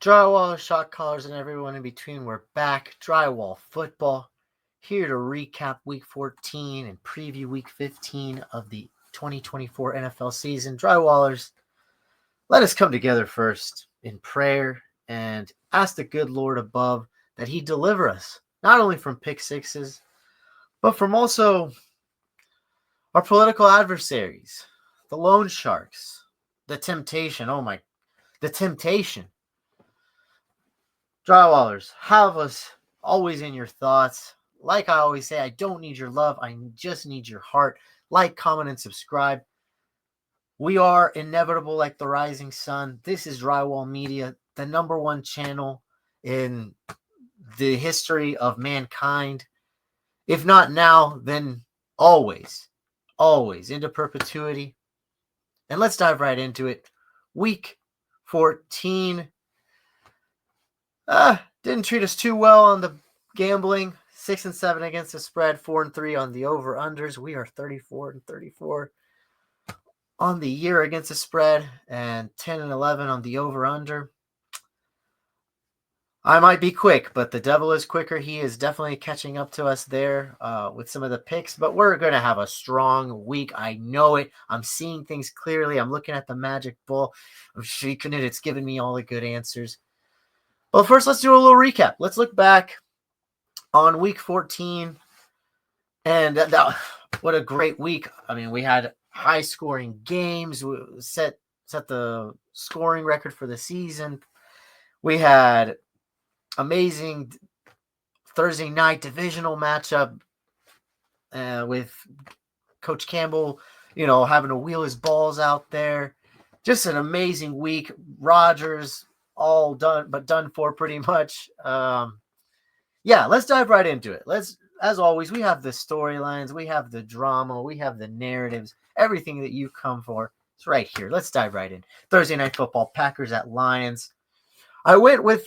Drywall, shot callers, and everyone in between, we're back. Drywall football, here to recap Week 14 and preview Week 15 of the 2024 NFL season. Drywallers, let us come together first in prayer and ask the good Lord above that He deliver us, not only from pick sixes, but from also our political adversaries, the loan sharks, the temptation. The temptation. Drywallers, have us always in your thoughts. Like I always say, I don't need your love. I just need your heart. Like, comment, and subscribe. We are inevitable like the rising sun. This is Drywall Media, the #1 channel in the history of mankind. If not now, then always, always into perpetuity. And let's dive right into it. Week 14. Didn't treat us too well on the gambling. 6-7 against the spread, 4-3 on the over-unders. We are 34-34 on the year against the spread, and 10-11 on the over-under. I might be quick, but the devil is quicker. He is definitely catching up to us there with some of the picks, but we're going to have a strong week. I know it. I'm seeing things clearly. I'm looking at the magic ball. I'm shaking it. It's giving me all the good answers. Well, first, let's do a little recap. Let's look back on Week 14. And what a great week. I mean, we had high-scoring games. We set the scoring record for the season. We had amazing Thursday night divisional matchup with Coach Campbell, having to wheel his balls out there. Just an amazing week. Rodgers all done for pretty much. Let's dive right into it. As always, we have the storylines, we have the drama, we have the narratives, everything that you come for. It's right here. Let's dive right in. Thursday night football, Packers at Lions. I went with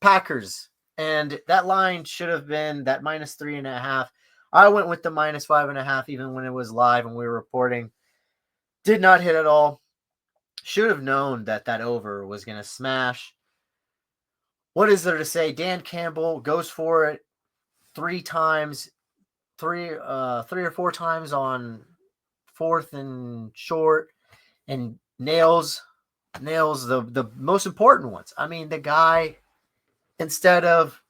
Packers, and that line should have been that -3.5. I went with the -5.5, even when it was live and we were reporting. Did not hit at all. Should have known that over was going to smash. What is there to say? Dan Campbell goes for it three or four times on 4th and short, and nails the most important ones. I mean, the guy, instead of,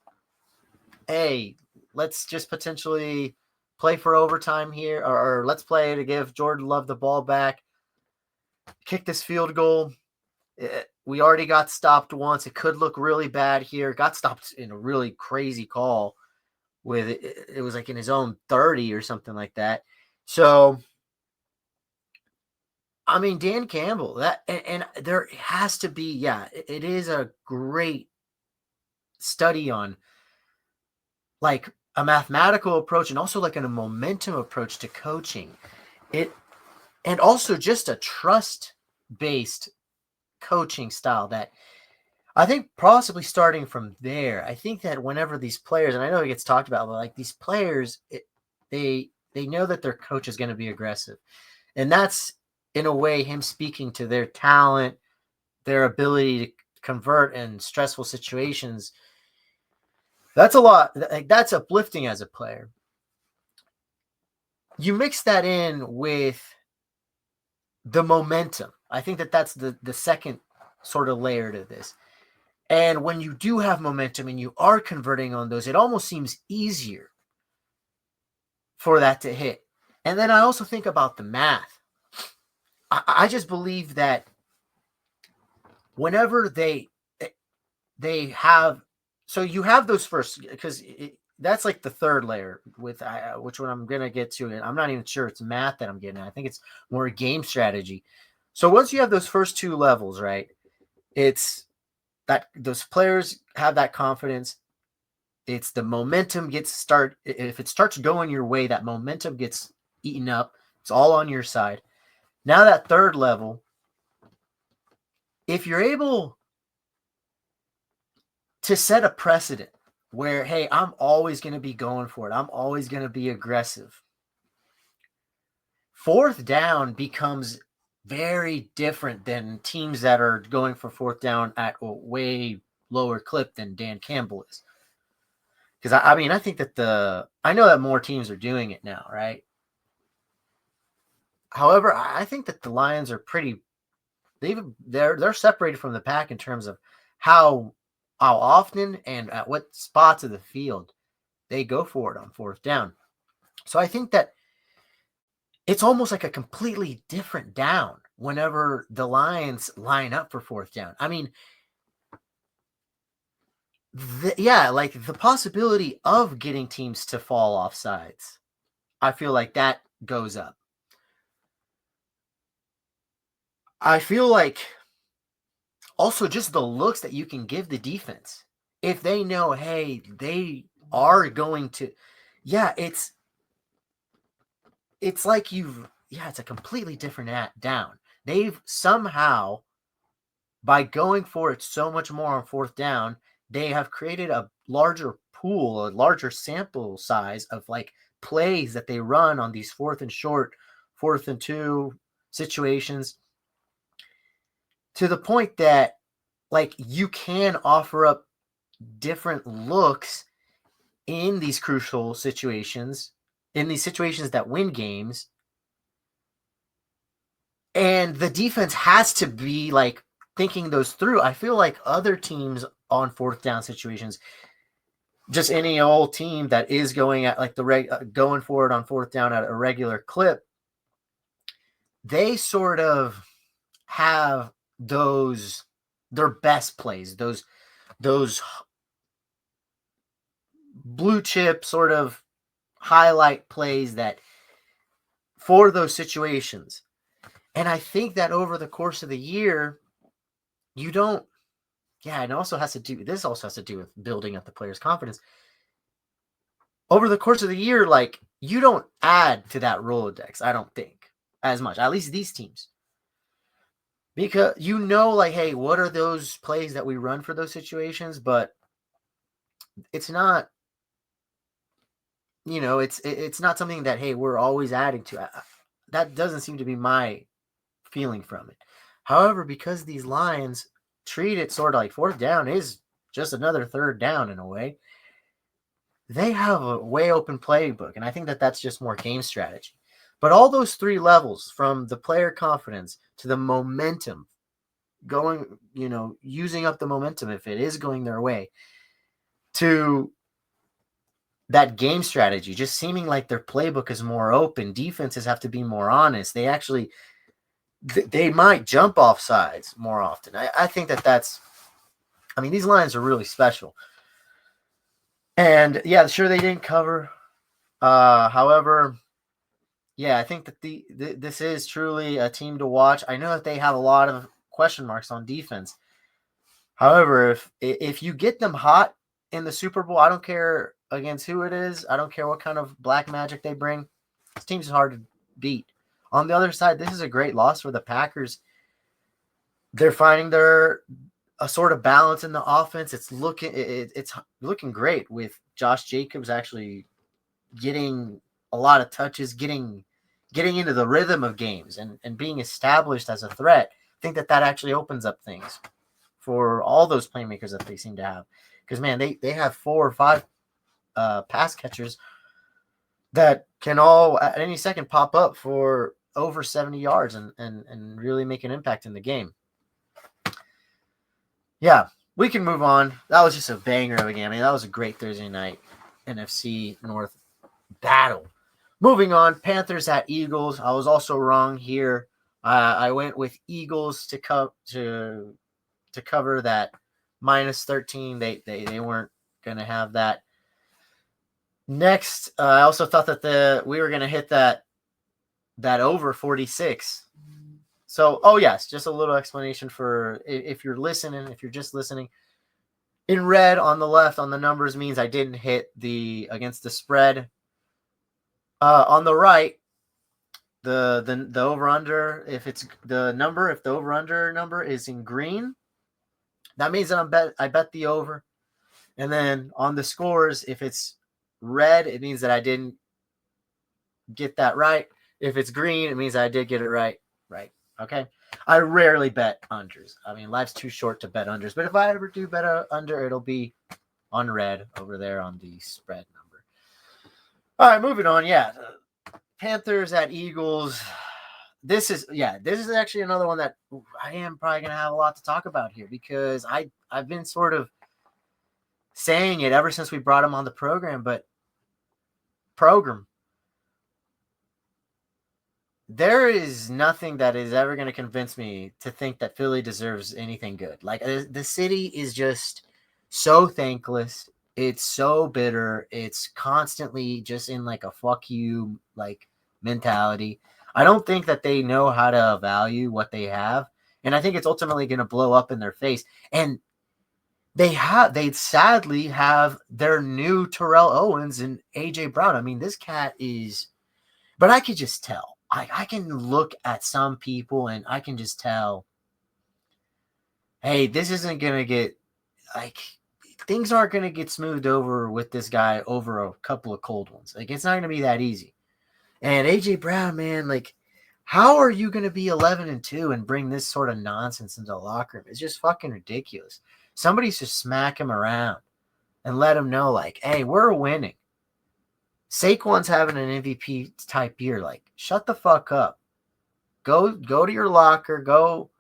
hey, let's just potentially play for overtime here, or let's play to give Jordan Love the ball back, kick this field goal. We already got stopped once. It could look really bad here. Got stopped in a really crazy call with it was like in his own 30 or something like that. So, I mean, Dan Campbell, and there has to be, it is a great study on like a mathematical approach and also like a momentum approach to coaching. And also just a trust-based coaching style that I think possibly starting from there. I think that whenever these players, and I know it gets talked about, but like these players, they know that their coach is going to be aggressive. And that's, in a way, him speaking to their talent, their ability to convert in stressful situations. That's a lot. Like, that's uplifting as a player. You mix that in with the momentum. I think that's the second sort of layer to this. And when you do have momentum and you are converting on those, it almost seems easier for that to hit. And then I also think about the math. I just believe that whenever they have, so you have those first, because that's like the third layer with which one I'm going to get to. And I'm not even sure it's math that I'm getting at. I think it's more game strategy. So once you have those first two levels, right, it's that those players have that confidence. It's the momentum if it starts going your way, that momentum gets eaten up. It's all on your side. Now that third level, if you're able to set a precedent where, hey, I'm always going to be going for it. I'm always going to be aggressive. 4th down becomes very different than teams that are going for fourth down at a way lower clip than Dan Campbell is. Because I mean, I think that I know that more teams are doing it now, right? However, I think that the Lions are they're separated from the pack in terms of how often and at what spots of the field they go for it on fourth down. So I think that it's almost like a completely different down whenever the Lions line up for fourth down. I mean, like the possibility of getting teams to fall off sides, I feel like that goes up. I feel like also just the looks that you can give the defense. If they know, hey, they are going to, yeah, it's like it's a completely different down. They've somehow, by going for it so much more on fourth down, they have created a larger pool, a larger sample size of like plays that they run on these fourth and short, fourth and two situations, to the point that like you can offer up different looks in these crucial situations, in these situations that win games. And the defense has to be like thinking those through. I feel like other teams on fourth down situations, just any old team that is going at like going for it on fourth down at a regular clip, they sort of have their best plays, those blue chip sort of highlight plays that for those situations. And I think that over the course of the year, you don't, it also has to do with building up the player's confidence. Over the course of the year, like you don't add to that Rolodex, I don't think, as much, at least these teams. Because like, hey, what are those plays that we run for those situations? But it's not, it's not something that, hey, we're always adding to. That doesn't seem to be my feeling from it. However, because these Lions treat it sort of like fourth down is just another third down in a way, they have a way open playbook, and I think that that's just more game strategy. But all those three levels, from the player confidence to the momentum, going, using up the momentum if it is going their way, to that game strategy, just seeming like their playbook is more open. Defenses have to be more honest. They might jump off sides more often. I think that's, I mean, these Lions are really special. And yeah, sure, they didn't cover. However, yeah, I think that this is truly a team to watch. I know that they have a lot of question marks on defense. However, if you get them hot in the Super Bowl, I don't care against who it is. I don't care what kind of black magic they bring. This team's hard to beat. On the other side, this is a great loss for the Packers. They're finding a sort of balance in the offense. It's looking great with Josh Jacobs actually getting a lot of touches, getting into the rhythm of games and being established as a threat. I think that actually opens up things for all those playmakers that they seem to have. Because, man, they have 4 or 5 pass catchers that can all at any second pop up for over 70 yards and really make an impact in the game. Yeah, we can move on. That was just a banger of a game. I mean, that was a great Thursday night NFC North battle. Moving on, Panthers at Eagles. I was also wrong here. I went with Eagles to cover that minus 13. They weren't going to have that. Next, I also thought that we were going to hit that over 46. So, yes, just a little explanation for if you're listening, if you're just listening. In red on the left on the numbers means I didn't hit against the spread. On the right, the over under, if the over under number is in green, that means that I bet the over. And then on the scores, if it's red, it means that I didn't get that right. If it's green, it means I did get it right. Okay. I rarely bet unders. I mean, life's too short to bet unders. But if I ever do bet a under, it'll be on red over there on the spread number. All right, moving on. Yeah. Panthers at Eagles. This is actually another one that I am probably gonna have a lot to talk about here because I've been sort of saying it ever since we brought him on the program, but there is nothing that is ever going to convince me to think that Philly deserves anything good. Like the city is just so thankless. It's so bitter. It's constantly just in like a fuck you like mentality. I don't think that they know how to value what they have, and I think it's ultimately going to blow up in their face. And they sadly have their new Terrell Owens and AJ Brown. I mean, this cat is, but I could just tell. I can look at some people and I can just tell, hey, this isn't going to get, like, things aren't going to get smoothed over with this guy over a couple of cold ones. Like, it's not going to be that easy. And AJ Brown, man, like, how are you going to be 11-2 and bring this sort of nonsense into the locker room? It's just fucking ridiculous. Somebody should smack him around and let him know, like, hey, we're winning. Saquon's having an MVP type year. Like, shut the fuck up. Go to your locker. Go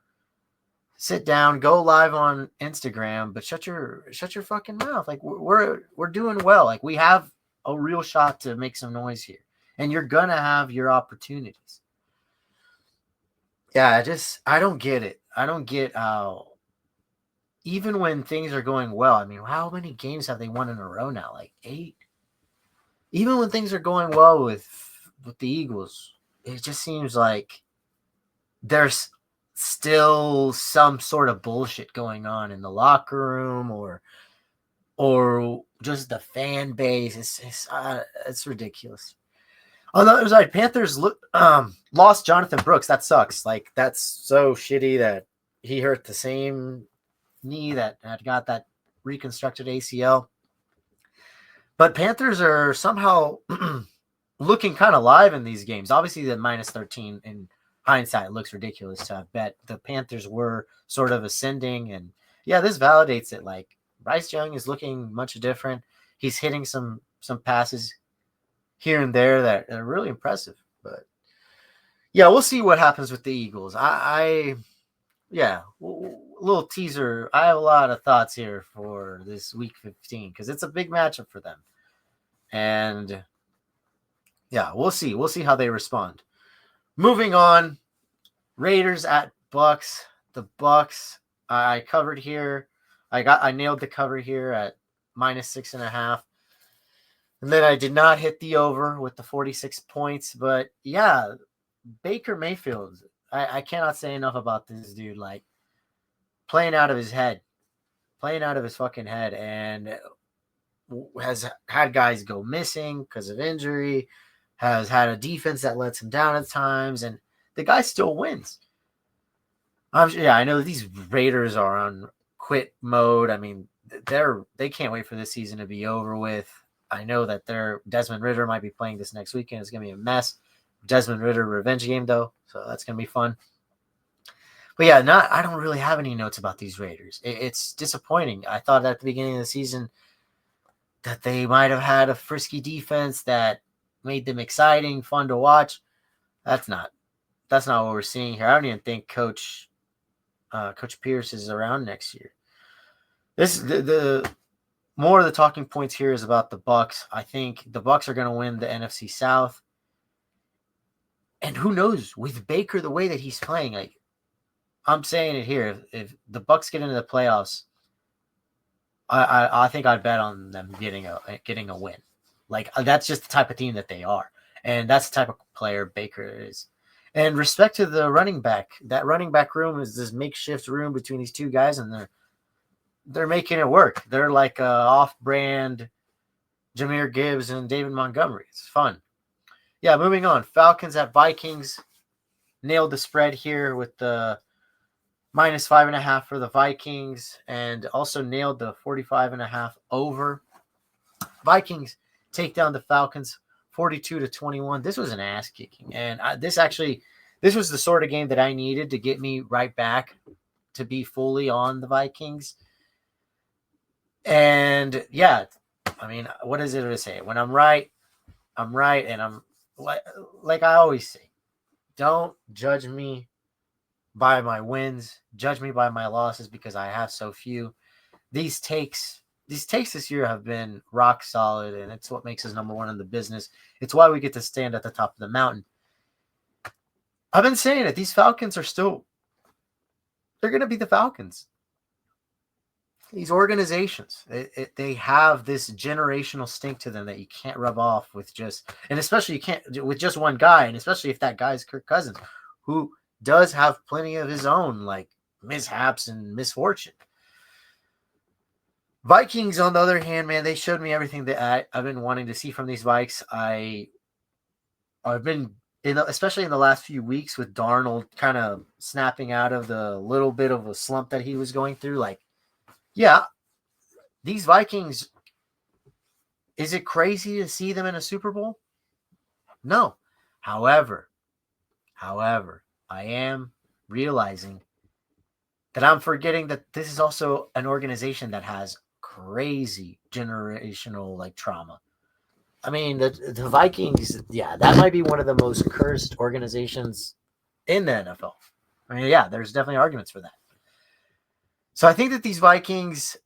sit down. Go live on Instagram. But shut your fucking mouth. Like, we're doing well. Like, we have a real shot to make some noise here, and you're gonna have your opportunities. Yeah, I don't get it. I don't get how, even when things are going well. I mean, how many games have they won in a row now? Like 8. Even when things are going well with the Eagles, it just seems like there's still some sort of bullshit going on in the locker room or just the fan base. It's ridiculous. On the other side, Panthers lost Jonathan Brooks. That sucks. Like, that's so shitty that he hurt the same knee that had got that reconstructed ACL. But Panthers are somehow looking kind of live in these games. Obviously, the -13 in hindsight looks ridiculous to have bet the Panthers were sort of ascending. And yeah, this validates it. Like, Bryce Young is looking much different. He's hitting some passes here and there that are really impressive. But yeah, we'll see what happens with the Eagles. Little teaser. I have a lot of thoughts here for this week 15 because it's a big matchup for them. And yeah, we'll see. We'll see how they respond. Moving on, Raiders at Bucks. The Bucks, I covered here. I nailed the cover here at -6.5. And then I did not hit the over with the 46 points. But yeah, Baker Mayfield, I cannot say enough about this dude. Like, playing out of his head, playing out of his fucking head, and has had guys go missing because of injury, has had a defense that lets him down at times, and the guy still wins. I know these Raiders are on quit mode. I mean, they can't wait for this season to be over with. I know that Desmond Ridder might be playing this next weekend. It's gonna be a mess. Desmond Ridder revenge game though, so that's gonna be fun. But yeah, I don't really have any notes about these Raiders. It's disappointing. I thought at the beginning of the season that they might have had a frisky defense that made them exciting, fun to watch. That's not what we're seeing here. I don't even think Coach Pierce is around next year. The more of the talking points here is about the Bucks. I think the Bucks are going to win the NFC South. And who knows, with Baker the way that he's playing, like, I'm saying it here, if the Bucks get into the playoffs, I think I'd bet on them getting a win. Like, that's just the type of team that they are, and that's the type of player Baker is. And respect to the running back, that running back room is this makeshift room between these two guys, and they're making it work. They're like off-brand Jahmyr Gibbs and David Montgomery. It's fun. Yeah, moving on. Falcons at Vikings. Nailed the spread here with the -5.5 for the Vikings, and also nailed the 45.5 over. Vikings take down the Falcons 42-21. This was an ass kicking, and this this was the sort of game that I needed to get me right back to be fully on the Vikings. And yeah, I mean, what is it to say? When I'm right, I'm right, and I'm like I always say, don't judge me by my wins, judge me by my losses because I have so few. These takes this year have been rock solid, and it's what makes us number one in the business. It's why we get to stand at the top of the mountain. I've been saying it. These Falcons are still, they're going to be the Falcons. These organizations, they have this generational stink to them that you can't rub off with just, and especially you can't with just one guy, and especially if that guy is Kirk Cousins, who does have plenty of his own like mishaps and misfortune. Vikings, on the other hand, man, they showed me everything that I've been wanting to see from these Vikes. I've been especially in the last few weeks with Darnold kind of snapping out of the little bit of a slump that he was going through. Like, yeah, these Vikings, is it crazy to see them in a Super Bowl? No. However, I am realizing that I'm forgetting that this is also an organization that has crazy generational like trauma. I mean, the Vikings, yeah, that might be one of the most cursed organizations in the NFL. I mean, yeah, there's definitely arguments for that. So I think that these Vikings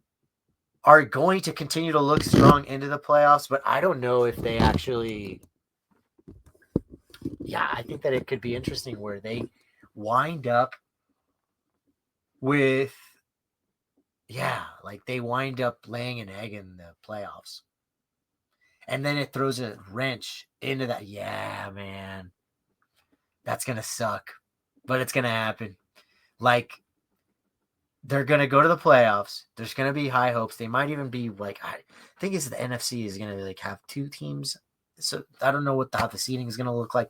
are going to continue to look strong into the playoffs, but I don't know if they actually. Yeah, I think that it could be interesting where they wind up with, yeah, like they wind up laying an egg in the playoffs. And then it throws a wrench into that. Yeah, man. That's going to suck, but it's going to happen. Like, they're going to go to the playoffs. There's going to be high hopes. They might even be like, I think it's the NFC is going to like have two teams. So I don't know how the seeding is going to look like.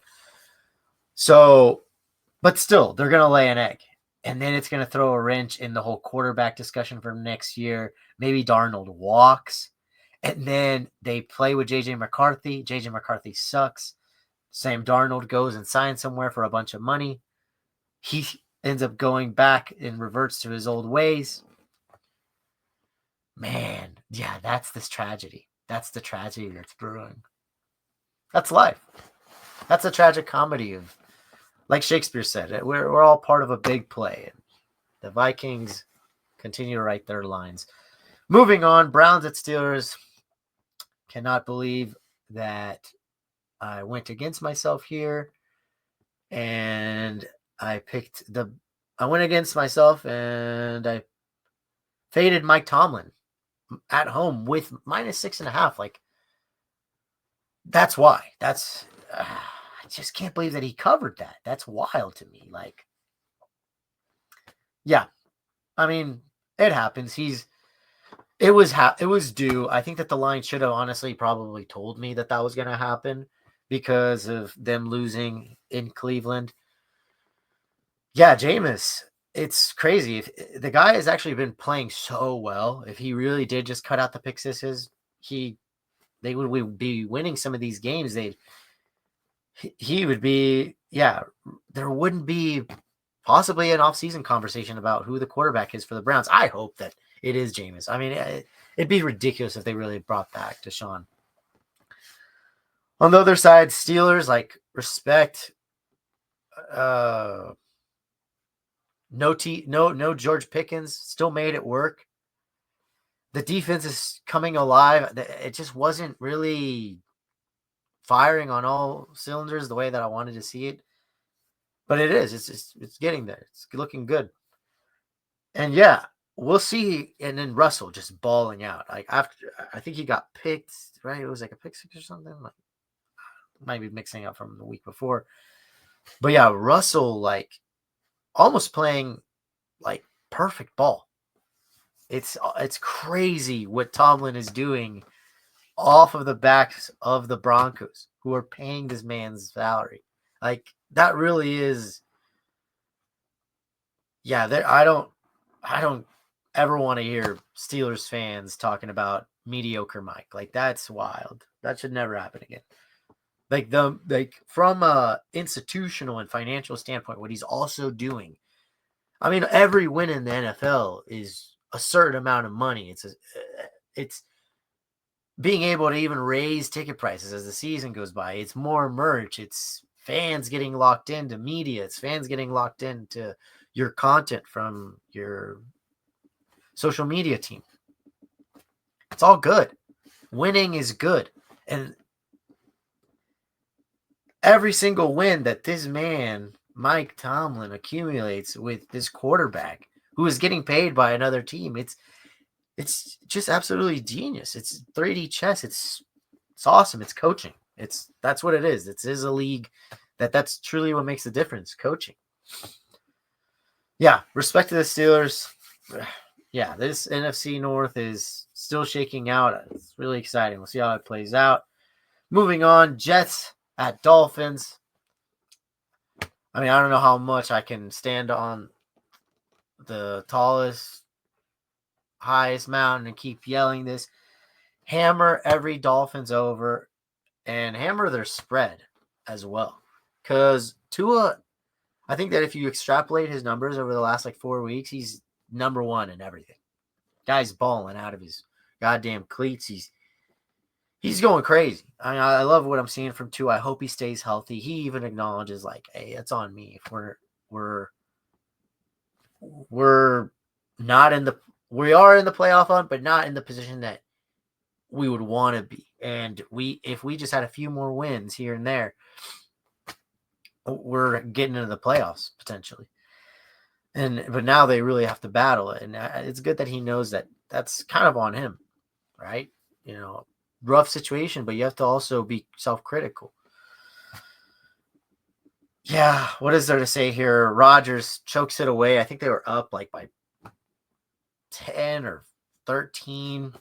So, but still, they're going to lay an egg. And then it's going to throw a wrench in the whole quarterback discussion for next year. Maybe Darnold walks. And then they play with J.J. McCarthy. J.J. McCarthy sucks. Sam Darnold goes and signs somewhere for a bunch of money. He ends up going back and reverts to his old ways. Man, yeah, that's this tragedy. That's the tragedy that's brewing. That's life. That's a tragic comedy of, like Shakespeare said, we're all part of a big play. And the Vikings continue to write their lines. Moving on, Browns at Steelers. Cannot believe that I went against myself here, and I went against myself, and I faded Mike Tomlin at home with -6.5. Like, that's why. I just can't believe that he covered that. That's wild to me. Like, yeah, I mean, it happens. It was due. I think that the line should have honestly probably told me that was going to happen because of them losing in Cleveland. Yeah, Jameis, it's crazy. If the guy has actually been playing so well, if he really did just cut out the pick sixes, they would be winning some of these games. He would be, yeah, there wouldn't be possibly an offseason conversation about who the quarterback is for the Browns. I hope that it is Jameis. I mean, it'd be ridiculous if they really brought back Deshaun. On the other side, Steelers, like, respect. No George Pickens, still made it work. The defense is coming alive. It just wasn't really firing on all cylinders the way that I wanted to see it. But it is. It's getting there. It's looking good. And yeah, we'll see. And then Russell just balling out. Like, after, I think he got picked, right? It was like a pick six or something. Like, might be mixing up from the week before. But yeah, Russell, like, almost playing like perfect ball. It's crazy what Tomlin is doing off of the backs of the Broncos, who are paying this man's salary. Like, that really is. Yeah, I don't ever want to hear Steelers fans talking about mediocre Mike. Like, that's wild. That should never happen again. From a institutional and financial standpoint, what he's also doing. I mean, every win in the NFL is a certain amount of money. It's being able to even raise ticket prices as the season goes by. It's more merch. It's fans getting locked into media. It's fans getting locked into your content from your social media team. It's all good. Winning is good. And every single win that this man, Mike Tomlin, accumulates with this quarterback who is getting paid by another team, it's just absolutely genius. It's 3D chess. It's awesome. It's coaching. That's what it is. It is a league that's truly what makes the difference. Coaching. Yeah, respect to the Steelers. Yeah, this NFC North is still shaking out. It's really exciting. We'll see how it plays out. Moving on, Jets at Dolphins. I mean, I don't know how much I can stand on the tallest, highest mountain and keep yelling this. Hammer every Dolphins over and hammer their spread as well. Because Tua, I think that if you extrapolate his numbers over the last 4 weeks, he's number one in everything. Guy's balling out of his goddamn cleats. He's going crazy. I mean, I love what I'm seeing from Tua. I hope he stays healthy. He even acknowledges hey, it's on me if we're not in the we are in the playoff hunt, but not in the position that we would want to be. And if we just had a few more wins here and there, we're getting into the playoffs potentially. But now they really have to battle it, and it's good that he knows that that's kind of on him, right? Rough situation, but you have to also be self-critical. Yeah, what is there to say here? Rodgers chokes it away. I think they were up by 10 or 13.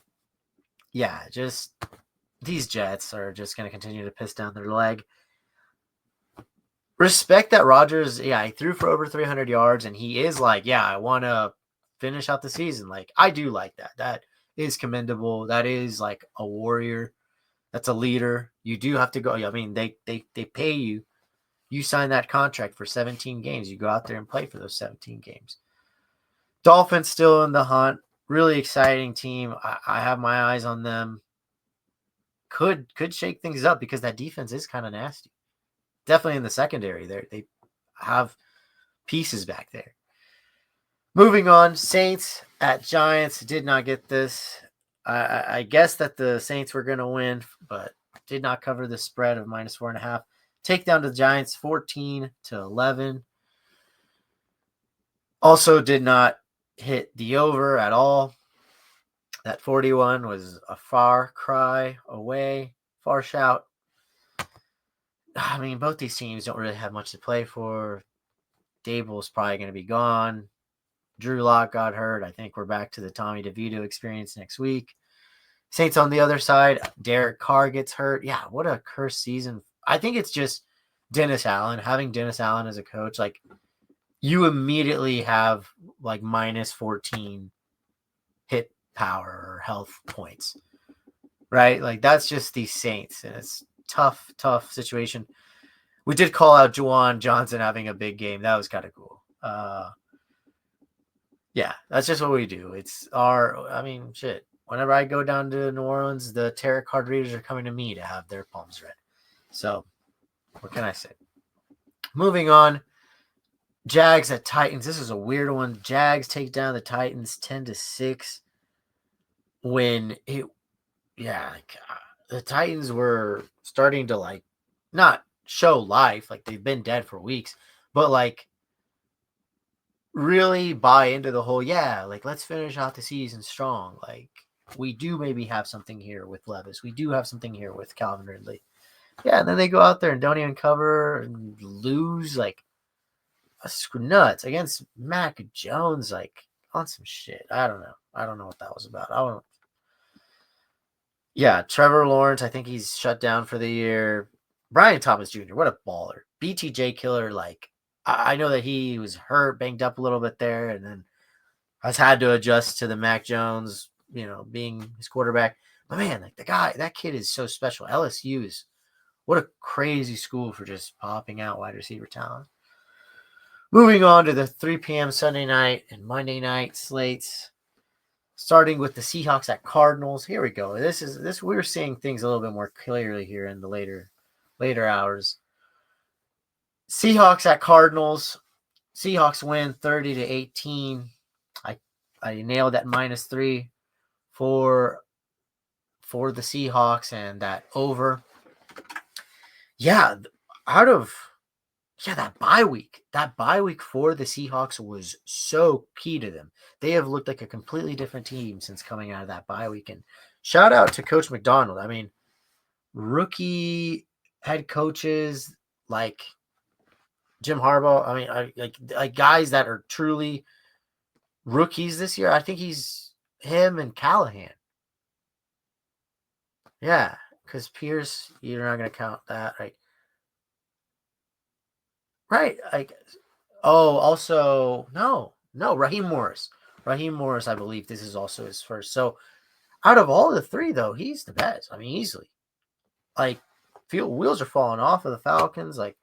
Yeah, just these Jets are just going to continue to piss down their leg. Respect that Rodgers, he threw for over 300 yards, and he is I want to finish out the season. I do like that. That is commendable. That is a warrior. That's a leader. You do have to go. I mean, they pay you. You sign that contract for 17 games. You go out there and play for those 17 games. Dolphins still in the hunt. Really exciting team. I have my eyes on them. Could shake things up because that defense is kind of nasty. Definitely in the secondary. They have pieces back there. Moving on, Saints at Giants. Did not get this. I guess that the Saints were going to win, but did not cover the spread of -4.5. Take down to the Giants 14-11. Also did not hit the over at all. That 41 was a far cry away, far shout. I mean, both these teams don't really have much to play for. Dable's probably going to be gone. Drew Lock got hurt. I think we're back to the Tommy DeVito experience next week. Saints on the other side, Derek Carr gets hurt. Yeah, what a cursed season. I think it's just Dennis Allen. Having Dennis Allen as a coach, you immediately have -14 hit power or health points, right? That's just the Saints, and it's tough situation. We did call out Juwan Johnson having a big game. That was kind of cool. Yeah, that's just what we do. Shit. Whenever I go down to New Orleans, the tarot card readers are coming to me to have their palms read. So, what can I say? Moving on, Jags at Titans. This is a weird one. Jags take down the Titans 10-6 when the Titans were starting to not show life, they've been dead for weeks, but really buy into the whole let's finish out the season strong. We do maybe have something here with Levis. We do have something here with Calvin Ridley. Yeah, and then they go out there and don't even cover and lose nuts against Mac Jones on some shit. I don't know what that was about. Yeah, Trevor Lawrence, I think he's shut down for the year. Brian Thomas Jr., what a baller. BTJ killer, I know that he was hurt, banged up a little bit there, and then has had to adjust to the Mac Jones, being his quarterback. But man, that kid is so special. LSU is What a crazy school for just popping out wide receiver talent. Moving on to the 3 p.m. Sunday night and Monday night slates. Starting with the Seahawks at Cardinals. Here we go. We're seeing things a little bit more clearly here in the later hours. Seahawks at Cardinals. Seahawks win 30-18. I nailed that -3 for the Seahawks and that over. Yeah, that bye week. That bye week for the Seahawks was so key to them. They have looked like a completely different team since coming out of that bye week. And shout out to Coach McDonald. I mean, rookie head coaches like Jim Harbaugh. I mean, like guys that are truly rookies this year. I think he's him and Callahan. Yeah, because Pierce, you're not going to count that, right? Right. Also, no, Raheem Morris. Raheem Morris, I believe this is also his first. So out of all the three, though, he's the best. I mean, easily. Like, wheels are falling off of the Falcons. Like,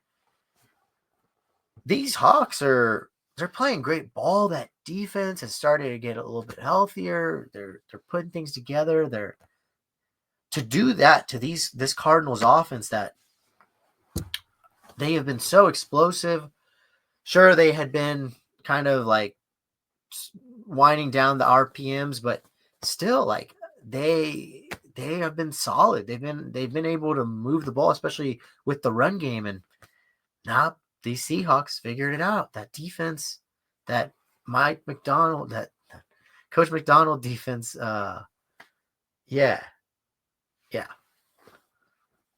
these Hawks they're playing great ball. That defense has started to get a little bit healthier. They're putting things together. They're to do that to this Cardinals offense that they have been so explosive. Sure, they had been kind of like winding down the RPMs, but still, like they have been solid. They've been able to move the ball, especially with the run game. And now these Seahawks figured it out. That defense, that Mike McDonald, that Coach McDonald defense, yeah.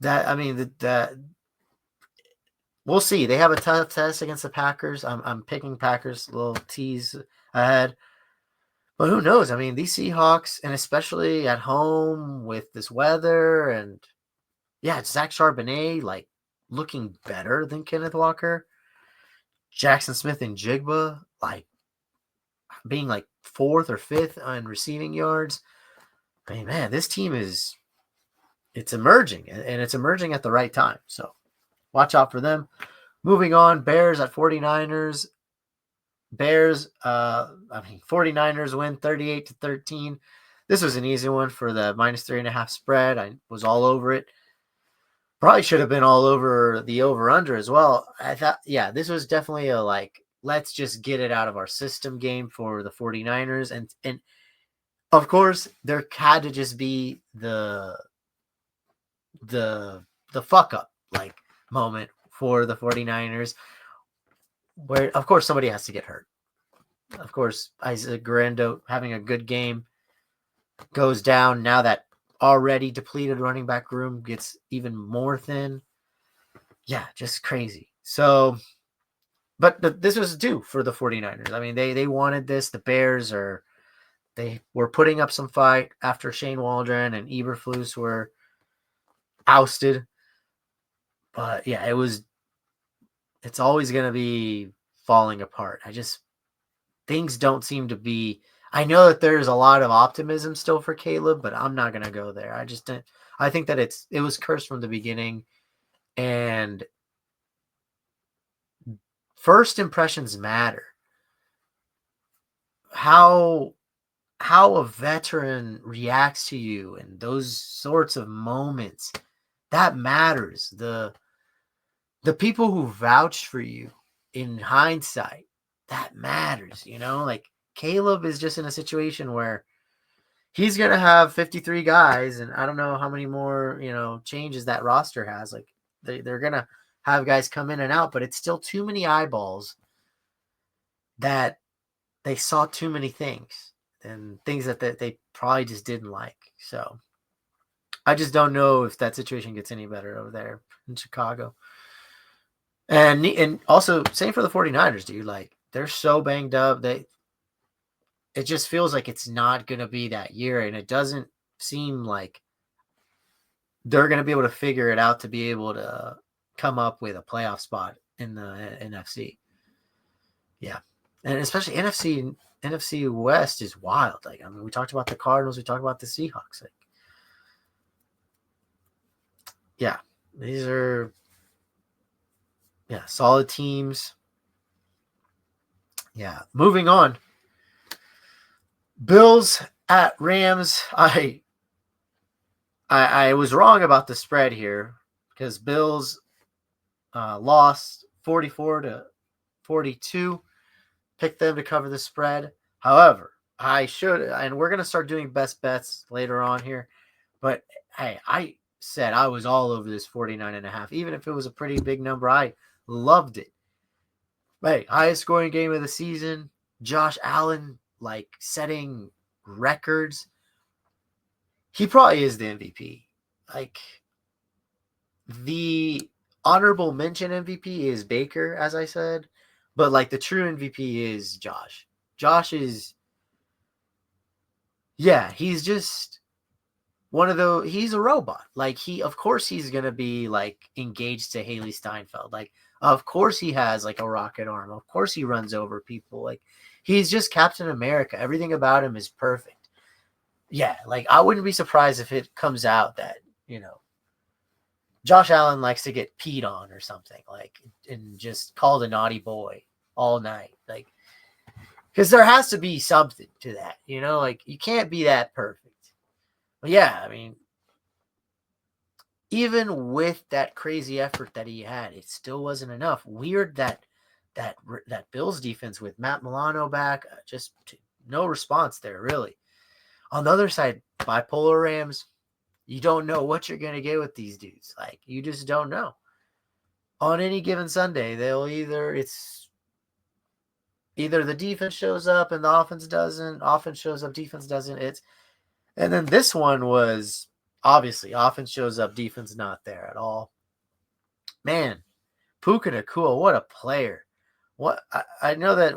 That, I mean, that we'll see. They have a tough test against the Packers. I'm picking Packers, a little tease ahead. But who knows? I mean, these Seahawks, and especially at home with this weather, and yeah, Zach Charbonnet, like, looking better than Kenneth Walker. Jackson Smith and Jigba, like, being like 4th or 5th on receiving yards. I mean, man, this team it's emerging, and it's emerging at the right time. So watch out for them. Moving on, Bears at 49ers. 49ers win 38-13. This was an easy one for the -3.5 spread. I was all over it. Probably should have been all over the over-under as well. I thought, yeah, this was definitely a, like, let's just get it out of our system game for the 49ers. And of course, there had to just be the fuck up, like, moment for the 49ers where, of course, somebody has to get hurt. Of course, Isaac Grando having a good game goes down. Now that already depleted running back room gets even more thin. Yeah, just crazy. So, but this was due for the 49ers. I mean, they wanted this. The Bears they were putting up some fight after Shane Waldron and Eberflus were ousted. But yeah, it's always going to be falling apart. Things don't seem to be. I know that there's a lot of optimism still for Caleb, but I'm not going to go there. I think that it was cursed from the beginning, and first impressions matter. How a veteran reacts to you and those sorts of moments, that matters. The people who vouched for you in hindsight, that matters, like Caleb is just in a situation where he's going to have 53 guys, and I don't know how many more, changes that roster has. Like, they're going to have guys come in and out, but it's still too many eyeballs that they saw too many things and things that they probably just didn't like. So I just don't know if that situation gets any better over there in Chicago. And also, same for the 49ers, dude. Like, they're so banged up. It just feels like it's not going to be that year, and it doesn't seem like they're going to be able to figure it out to be able to come up with a playoff spot in the NFC. Yeah. And especially NFC West is wild. Like, I mean, we talked about the Cardinals, we talked about the Seahawks. Like, yeah. These are solid teams. Yeah, moving on. Bills at Rams. I was wrong about the spread here because Bills lost 44-42. Picked them to cover the spread. However, I should, and we're going to start doing best bets later on here. But hey, I said I was all over this 49.5. Even if it was a pretty big number, I loved it. Hey, highest scoring game of the season. Josh Allen, like, setting records. He probably is the MVP. Like, the honorable mention MVP is Baker, as I said. But, like, the true MVP is Josh. Josh is, he's just one of those. He's a robot. Like, of course he's going to be, like, engaged to Haley Steinfeld. Like, of course he has, like, a rocket arm. Of course he runs over people. Like, he's just Captain America. Everything about him is perfect. Yeah, like, I wouldn't be surprised if it comes out that, Josh Allen likes to get peed on or something, like, and just called a naughty boy all night. Like, because there has to be something to that, like, you can't be that perfect. But yeah, I mean, even with that crazy effort that he had, it still wasn't enough. Weird that Bills defense with Matt Milano back, just no response there, really. On the other side, bipolar Rams, you don't know what you're going to get with these dudes. Like, you just don't know. On any given Sunday, they'll either the defense shows up and the offense doesn't. Offense shows up, defense doesn't. And then this one was obviously offense shows up, defense not there at all. Man, Puka Nacua, what a player. What I know that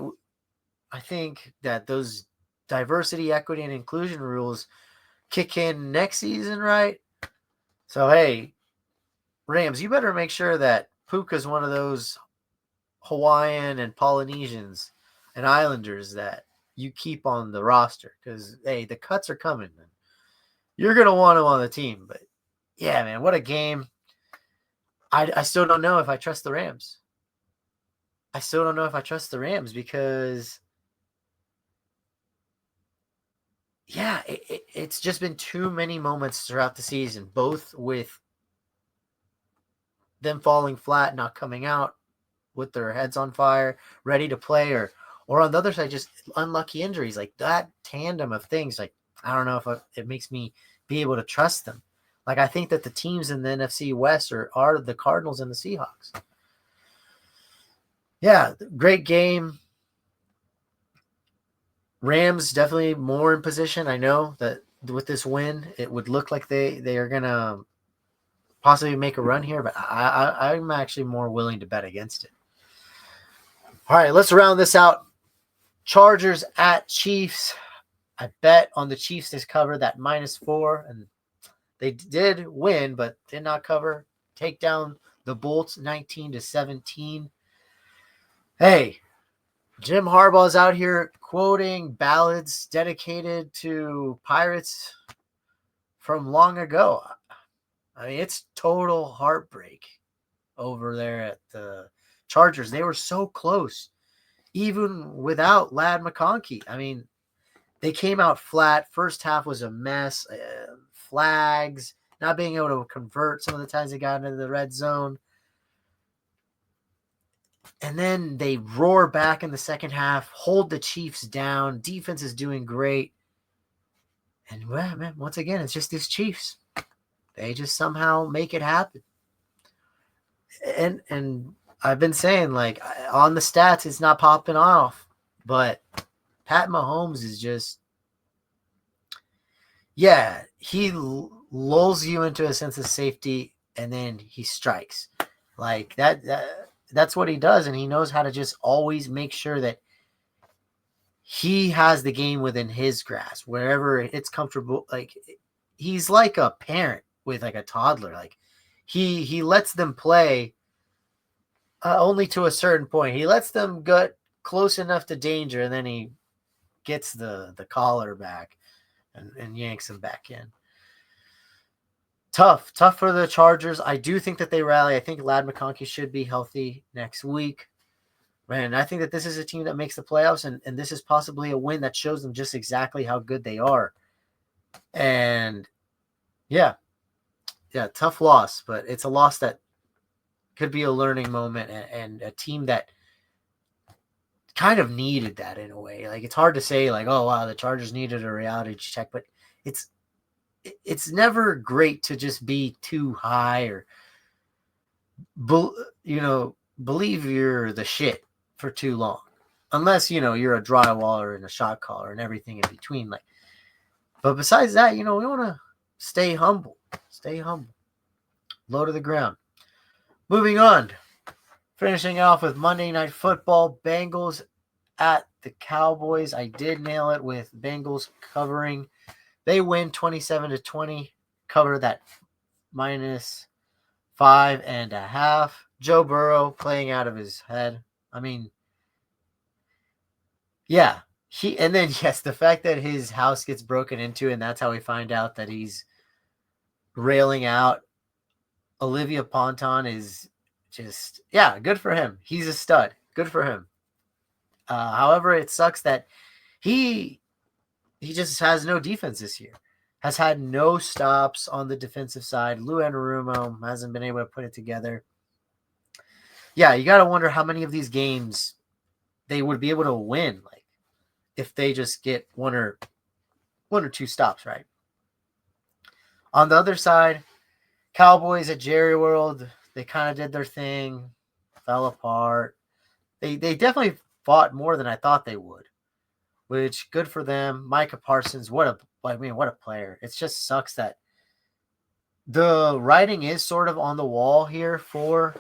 I think that those diversity, equity, and inclusion rules kick in next season, right? So, hey, Rams, you better make sure that Puka's one of those Hawaiian and Polynesians and Islanders that you keep on the roster because, hey, the cuts are coming. Man. You're going to want him on the team. But, yeah, man, what a game. I still don't know if I trust the Rams. Because, yeah, it's just been too many moments throughout the season, both with them falling flat, not coming out with their heads on fire, ready to play, or on the other side, just unlucky injuries. Like, that tandem of things, like, I don't know if it makes me be able to trust them. Like, I think that the teams in the NFC West are the Cardinals and the Seahawks. Yeah, great game. Rams definitely more in position. I know that with this win, it would look like they are going to possibly make a run here, but I'm actually more willing to bet against it. All right, let's round this out. Chargers at Chiefs. I bet on the Chiefs to cover that -4, and they did win, but did not cover. Take down the Bolts 19-17. Hey, Jim Harbaugh's out here quoting ballads dedicated to Pirates from long ago. I mean, it's total heartbreak over there at the Chargers. They were so close, even without Ladd McConkey. I mean, they came out flat. First half was a mess. Flags, not being able to convert some of the times they got into the red zone. And then they roar back in the second half, hold the Chiefs down. Defense is doing great. And, well, man, once again, it's just these Chiefs. They just somehow make it happen. And I've been saying, like, on the stats, it's not popping off. But Pat Mahomes is just, he lulls you into a sense of safety, and then he strikes. Like, that's what he does, and he knows how to just always make sure that he has the game within his grasp, wherever it's comfortable. Like, he's like a parent with, like, a toddler. Like, he lets them play only to a certain point. He lets them get close enough to danger, and then he gets the collar back and yanks them back in. Tough for the Chargers. I do think that they rally. I think Ladd McConkey should be healthy next week. Man, I think that this is a team that makes the playoffs, and this is possibly a win that shows them just exactly how good they are. And yeah, tough loss, but it's a loss that could be a learning moment and a team that kind of needed that in a way. Like, it's hard to say, like, oh wow, the Chargers needed a reality check, but it's never great to just be too high or believe you're the shit for too long, unless you're a drywaller and a shot caller and everything in between. Like, but besides that, we want to stay humble, low to the ground. Moving on, finishing off with Monday Night Football, Bengals at the Cowboys. I did nail it with Bengals covering. They win 27-20, cover that -5.5. Joe Burrow playing out of his head. I mean, yeah. The fact that his house gets broken into and that's how we find out that he's railing out Olivia Ponton is just, good for him. He's a stud. Good for him. However, it sucks that he just has no defense this year. Has had no stops on the defensive side. Lou Anarumo hasn't been able to put it together. Yeah, you got to wonder how many of these games they would be able to win, like, if they just get one or two stops, right? On the other side, Cowboys at Jerry World, they kind of did their thing, fell apart. They definitely fought more than I thought they would, which good for them. Micah Parsons, what a player. It just sucks that the writing is sort of on the wall here for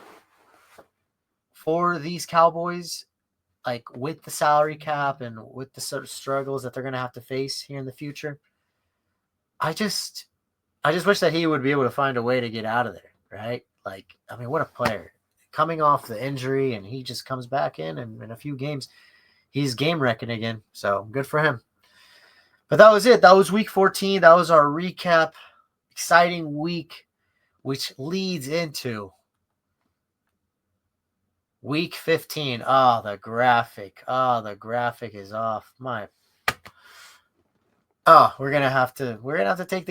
these Cowboys, like with the salary cap and with the sort of struggles that they're going to have to face here in the future. I just wish that he would be able to find a way to get out of there, right? Like, I mean, what a player. Coming off the injury, and he just comes back in, and in a few games, he's game wrecking again. So good for him. But that was it. That was week 14. That was our recap. Exciting week, which leads into week 15. Oh, the graphic. Oh, the graphic is off. We're gonna have to take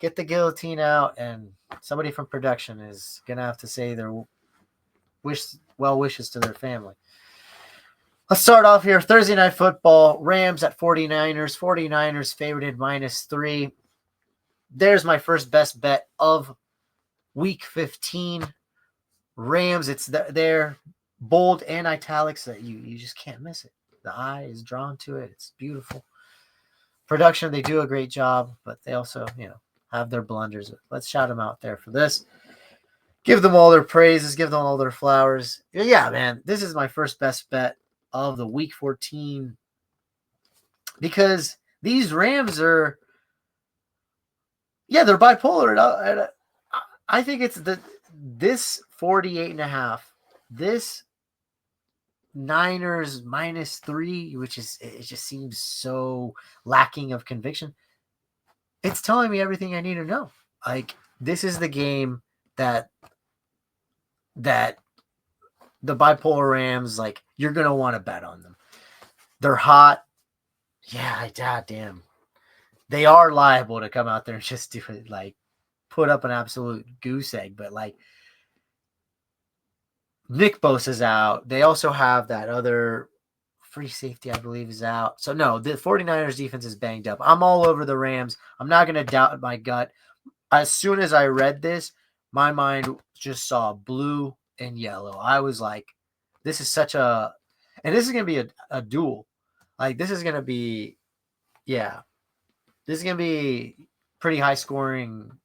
get the guillotine out, and somebody from production is gonna have to say their well wishes to their family. Let's start off here. Thursday Night Football, Rams at 49ers. 49ers favorited -3. There's my first best bet of week 15. Rams, it's there, bold and italics that you just can't miss it. The eye is drawn to it. It's beautiful. Production, they do a great job, but they also, have their blunders. Let's shout them out there for this. Give them all their praises. Give them all their flowers. Yeah, man, this is my first best bet of the week 14 because these Rams are, they're bipolar. I think it's this 48.5, this Niners -3, which is, it just seems so lacking of conviction. It's telling me everything I need to know. Like, this is the game that the bipolar Rams, like, you're going to want to bet on them. They're hot. Yeah, damn. They are liable to come out there and just do it, like, put up an absolute goose egg. But, like, Nick Bosa's out. They also have that other free safety, I believe, is out. So, no, the 49ers defense is banged up. I'm all over the Rams. I'm not going to doubt my gut. As soon as I read this, my mind just saw blue and yellow. I was like, this is such a – and this is going to be a duel. Like, this is going to be – this is going to be pretty high scoring.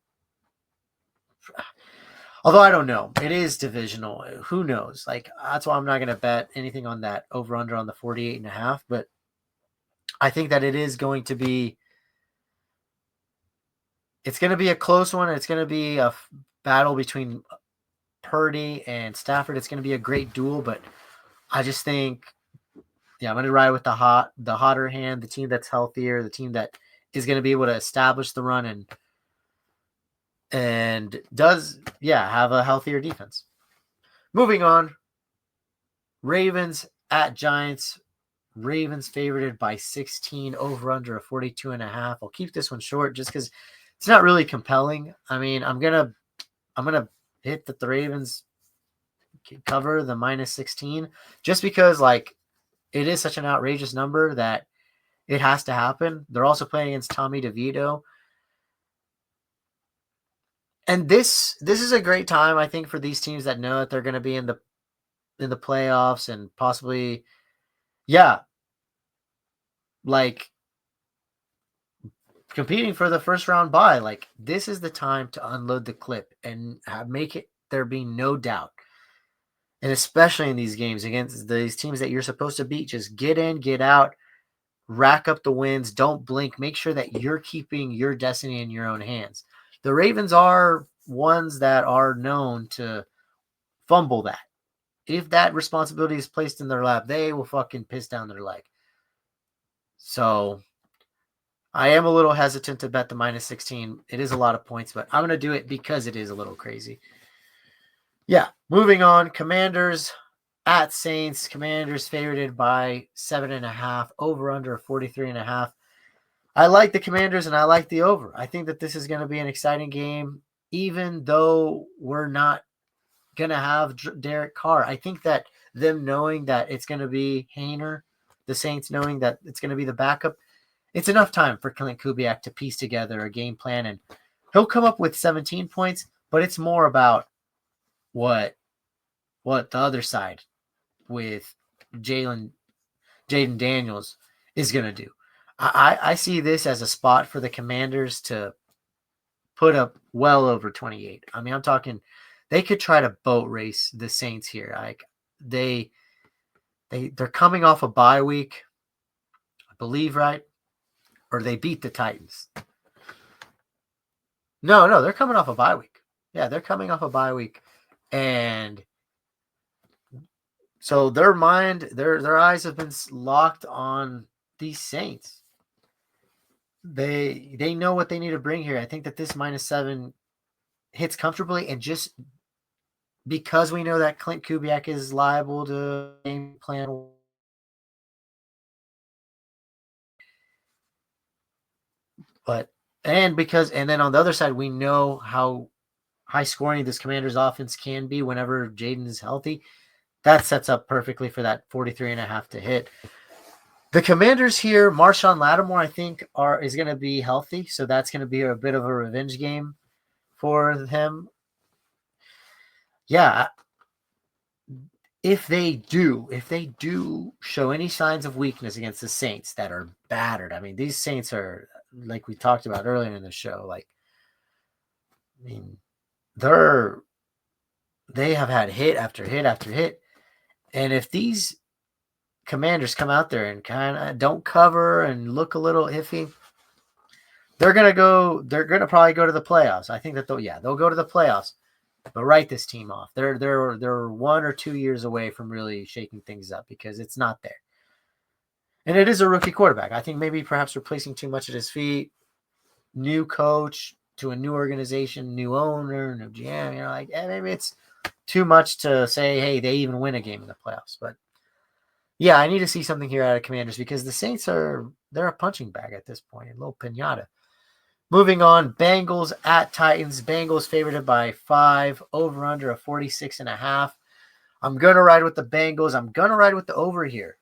Although I don't know. It is divisional. Who knows? Like, that's why I'm not going to bet anything on that over-under on the 48.5. But I think that it is going to be – it's going to be a close one. It's going to be a battle between Purdy and Stafford. It's going to be a great duel. But I just think, I'm going to ride with the hotter hand, the team that's healthier, the team that is going to be able to establish the run and and does, have a healthier defense. Moving on, Ravens at Giants. Ravens favorited by 16, over under a 42.5. I'll keep this one short just because it's not really compelling. I mean, I'm gonna hit that the Ravens cover the minus 16 just because like it is such an outrageous number that it has to happen. They're also playing against Tommy DeVito. And this is a great time, I think, for these teams that know that they're going to be in the playoffs and possibly, like competing for the first round bye. Like this is the time to unload the clip and make it there be no doubt. And especially in these games against these teams that you're supposed to beat, just get in, get out, rack up the wins, don't blink, make sure that you're keeping your destiny in your own hands. The Ravens are ones that are known to fumble that. If that responsibility is placed in their lap, they will fucking piss down their leg. So I am a little hesitant to bet the minus 16. It is a lot of points, but I'm going to do it because it is a little crazy. Moving on. Commanders at Saints. Commanders favorited by 7.5, over under 43.5. I like the Commanders and I like the over. I think that this is going to be an exciting game, even though we're not going to have Derek Carr. I think that them knowing that it's going to be Hainer, the Saints knowing that it's going to be the backup, it's enough time for Clint Kubiak to piece together a game plan, and he'll come up with 17 points, but it's more about what the other side with Jaden Daniels is going to do. I see this as a spot for the Commanders to put up well over 28. I mean, I'm talking they could try to boat race the Saints here. Like they're coming off a bye week, I believe, right? Or they beat the Titans. No, they're coming off a bye week. Yeah, they're coming off a bye week. And so their eyes have been locked on these Saints. They know what they need to bring here. I think that this minus 7 hits comfortably, and just because we know that Clint Kubiak is liable to game plan. And then on the other side, we know how high scoring this Commanders offense can be whenever Jaden is healthy. That sets up perfectly for that 43.5 to hit. The Commanders here, Marshawn Lattimore, I think, is going to be healthy, so that's going to be a bit of a revenge game for him. Yeah, if they do show any signs of weakness against the Saints that are battered, I mean, these Saints are, like we talked about earlier in the show, like, I mean, they have had hit after hit after hit. And if these Commanders come out there and kind of don't cover and look a little iffy, they're going to probably go to the playoffs. I think that they'll go to the playoffs, but write this team off. They're 1 or 2 years away from really shaking things up because it's not there. And it is a rookie quarterback. I think maybe perhaps replacing too much at his feet, new coach to a new organization, new owner, new GM, maybe it's too much to say, hey, they even win a game in the playoffs. But yeah, I need to see something here out of Commanders because the Saints they're a punching bag at this point, a little pinata. Moving on, Bengals at Titans. Bengals favored by 5, over under a 46.5. I'm going to ride with the Bengals. I'm going to ride with the over here.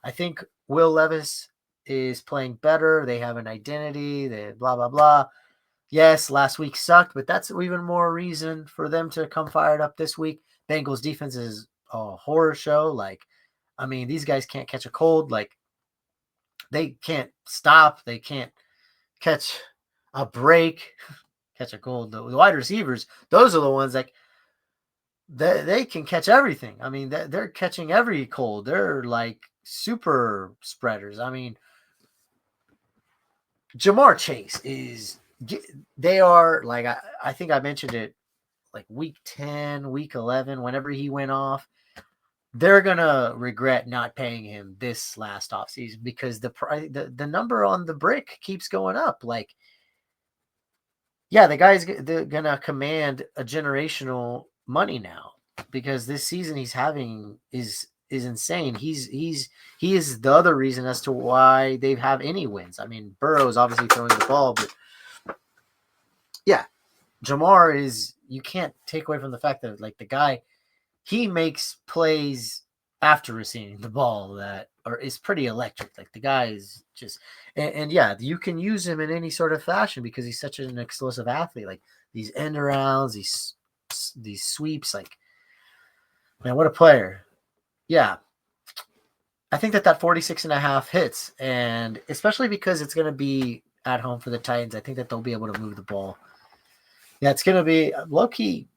I think Will Levis is playing better. They have an identity. They blah, blah, blah. Yes, last week sucked, but that's even more reason for them to come fired up this week. Bengals defense is a horror show. I mean, these guys can't catch a cold. They can't stop. They can't catch a break, catch a cold. The wide receivers, those are the ones that they can catch everything. I mean, they're catching every cold. They're like super spreaders. I mean, Jamar Chase they are like, I think I mentioned it like week 10, week 11, whenever he went off. They're going to regret not paying him this last offseason because the number on the brick keeps going up. yeah, the guy's gonna command a generational money now because this season he's having is insane. He is the other reason as to why they have any wins. I mean, Burrow's obviously throwing the ball, but yeah, Jamar is, you can't take away from the fact that like the guy, he makes plays after receiving the ball that are is pretty electric. Like the guy is just, and yeah, you can use him in any sort of fashion because he's such an explosive athlete. Like these end arounds, these sweeps. Like man, what a player! Yeah, I think that 46.5 hits, and especially because it's going to be at home for the Titans, I think that they'll be able to move the ball. Yeah, it's going to be low key.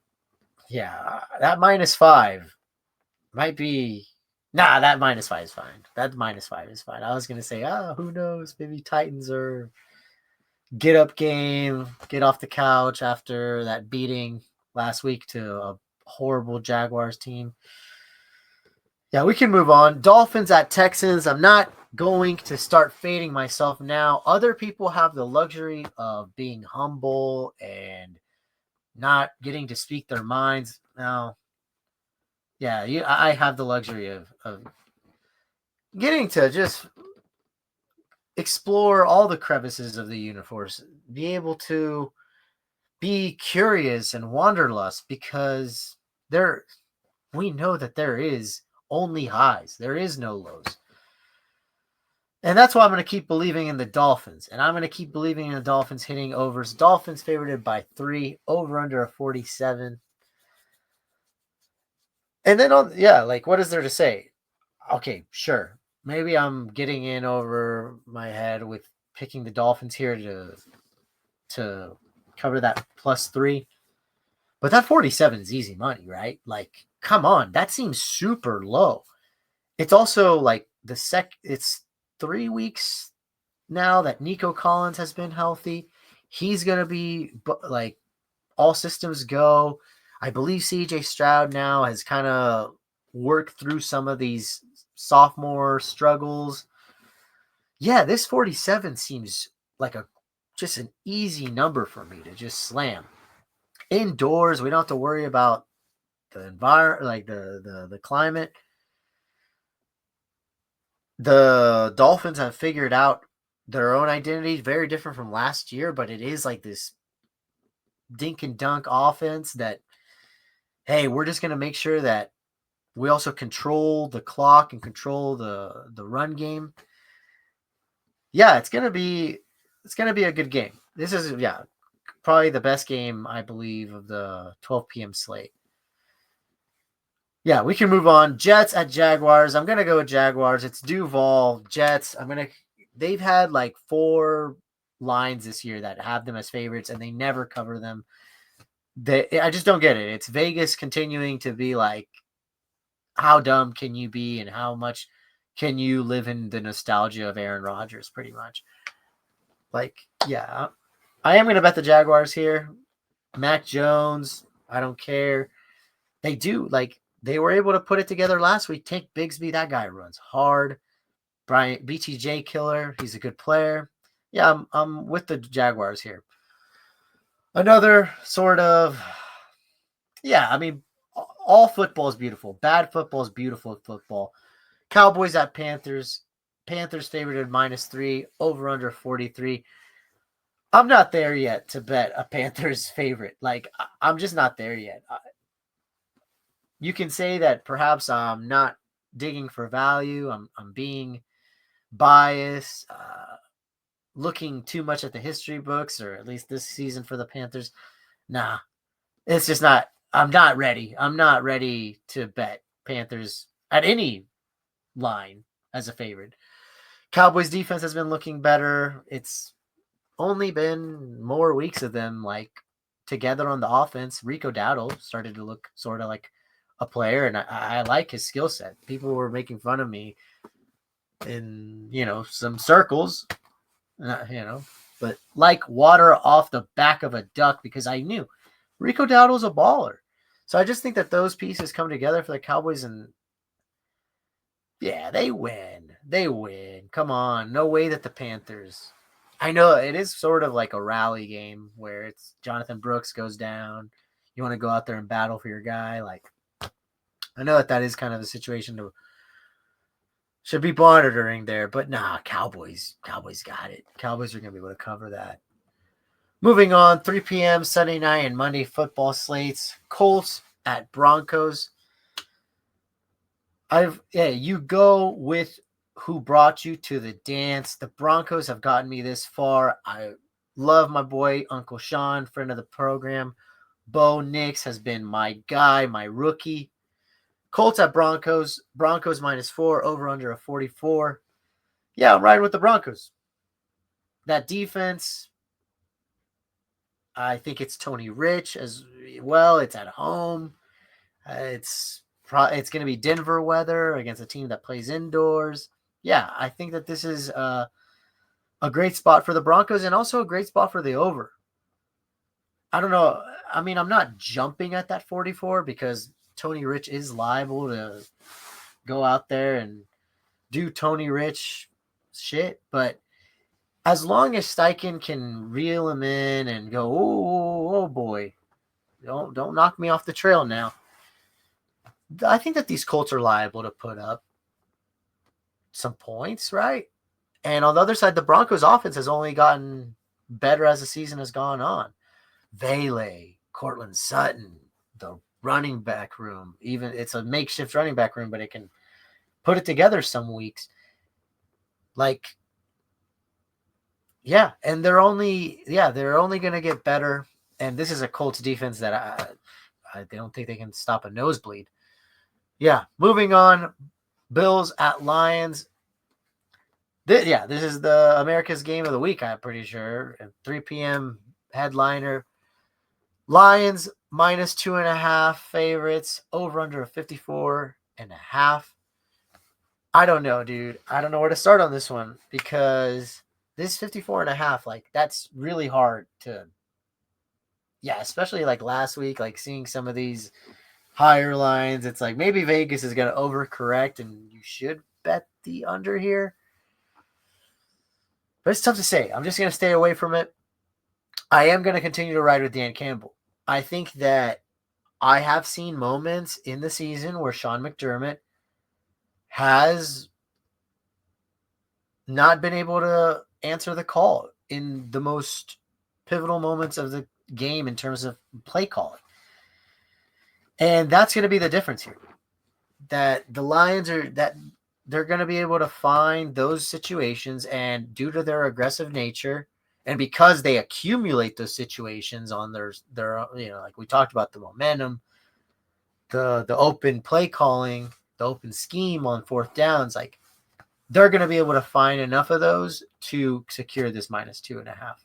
Yeah, that -5 might be. Nah, that -5 is fine. That -5 is fine. I was gonna say, who knows? Maybe Titans are get up game, get off the couch after that beating last week to a horrible Jaguars team. Yeah, we can move on. Dolphins at Texans. I'm not going to start fading myself now. Other people have the luxury of being humble and not getting to speak their minds. Now, yeah, I have the luxury of getting to just explore all the crevices of the universe, be able to be curious and wanderlust because there we know that there is only highs. There is no lows. And that's why I'm going to keep believing in the Dolphins. And I'm going to keep believing in the Dolphins hitting overs. Dolphins favored by 3, over under a 47. And then like what is there to say? Okay, sure. Maybe I'm getting in over my head with picking the Dolphins here to cover that +3. But that 47 is easy money, right? Like, come on, that seems super low. It's also like it's 3 weeks now that Nico Collins has been healthy. He's gonna be like all systems go. I believe CJ Stroud now has kind of worked through some of these sophomore struggles. Yeah, this 47 seems like just an easy number for me to just slam. Indoors, we don't have to worry about the environment, like the climate. The Dolphins have figured out their own identity, very different from last year, but it is like this dink and dunk offense that, hey, we're just going to make sure that we also control the clock and control the run game. Yeah, it's gonna be a good game. This is probably the best game I believe of the 12 p.m. slate. Yeah, we can move on. Jets at Jaguars. I'm gonna go with Jaguars. It's Duval. Jets. They've had like 4 lines this year that have them as favorites, and they never cover them. I just don't get it. It's Vegas continuing to be like, how dumb can you be, and how much can you live in the nostalgia of Aaron Rodgers? Pretty much. Like, yeah, I am gonna bet the Jaguars here. Mac Jones. I don't care. They do like. They were able to put it together last week. Tank Bigsby, that guy runs hard. Brian BTJ killer, he's a good player. Yeah, I'm with the Jaguars here. Another sort of, yeah, I mean, all football is beautiful. Bad football is beautiful football. Cowboys at Panthers. Panthers favored at -3, over under 43. I'm not there yet to bet a Panthers favorite. Like, I'm just not there yet. You can say that perhaps I'm not digging for value. I'm being biased, looking too much at the history books, or at least this season for the Panthers. Nah, it's just not. I'm not ready. I'm not ready to bet Panthers at any line as a favorite. Cowboys defense has been looking better. It's only been more weeks of them like together on the offense. Rico Dowdle started to look sort of like a player, and I like his skill set. People were making fun of me in some circles, but like water off the back of a duck, because I knew Rico Dowdle's a baller. So I just think that those pieces come together for the Cowboys, and yeah, they win. They win. Come on, no way that the Panthers I know it is sort of like a rally game where it's Jonathan Brooks goes down. You want to go out there and battle for your guy. Like, I know that is kind of a situation to should be monitoring there, but nah, Cowboys got it. Cowboys are going to be able to cover that. Moving on, 3 p.m. Sunday night and Monday football slates. Colts at Broncos. You go with who brought you to the dance. The Broncos have gotten me this far. I love my boy Uncle Sean, friend of the program. Bo Nix has been my guy, my rookie. Colts at Broncos. Broncos -4, over under a 44. Yeah, I'm riding with the Broncos. That defense, I think it's Tony Rich as well. It's at home. It's going to be Denver weather against a team that plays indoors. Yeah, I think that this is a great spot for the Broncos and also a great spot for the over. I don't know. I mean, I'm not jumping at that 44 because Tony Rich is liable to go out there and do Tony Rich shit. But as long as Steichen can reel him in and go, oh boy, don't knock me off the trail now. I think that these Colts are liable to put up some points, right? And on the other side, the Broncos offense has only gotten better as the season has gone on. Vele, Cortland Sutton, the running back room, even it's a makeshift running back room, but it can put it together some weeks. Like, yeah, and they're only going to get better. And this is a Colts defense that I don't think they can stop a nosebleed. Yeah, moving on. Bills at Lions. This is the America's game of the week, I'm pretty sure. 3 p.m. headliner. Lions -2.5 favorites, over under 54.5. I don't know, dude. I don't know where to start on this one because this 54.5, like, that's really hard to. Yeah, especially like last week, like seeing some of these higher lines. It's like maybe Vegas is going to overcorrect and you should bet the under here. But it's tough to say. I'm just going to stay away from it. I am going to continue to ride with Dan Campbell. I think that I have seen moments in the season where Sean McDermott has not been able to answer the call in the most pivotal moments of the game in terms of play calling. And that's going to be the difference here. That the Lions they're going to be able to find those situations, and due to their aggressive nature, and because they accumulate those situations on their like we talked about, the momentum, the open play calling, the open scheme on fourth downs, like they're going to be able to find enough of those to secure this -2.5.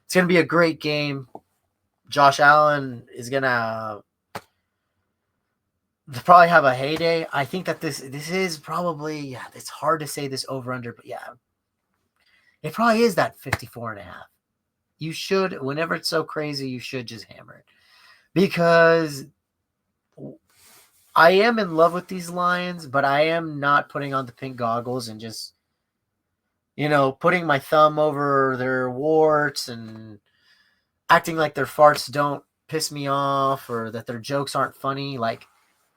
It's going to be a great game. Josh Allen is going to probably have a heyday. I think that this is probably, it's hard to say this over under, but yeah, it probably is that 54.5. You should, whenever it's so crazy, you should just hammer it, because I am in love with these Lions, but I am not putting on the pink goggles and just, putting my thumb over their warts and acting like their farts don't piss me off or that their jokes aren't funny. Like,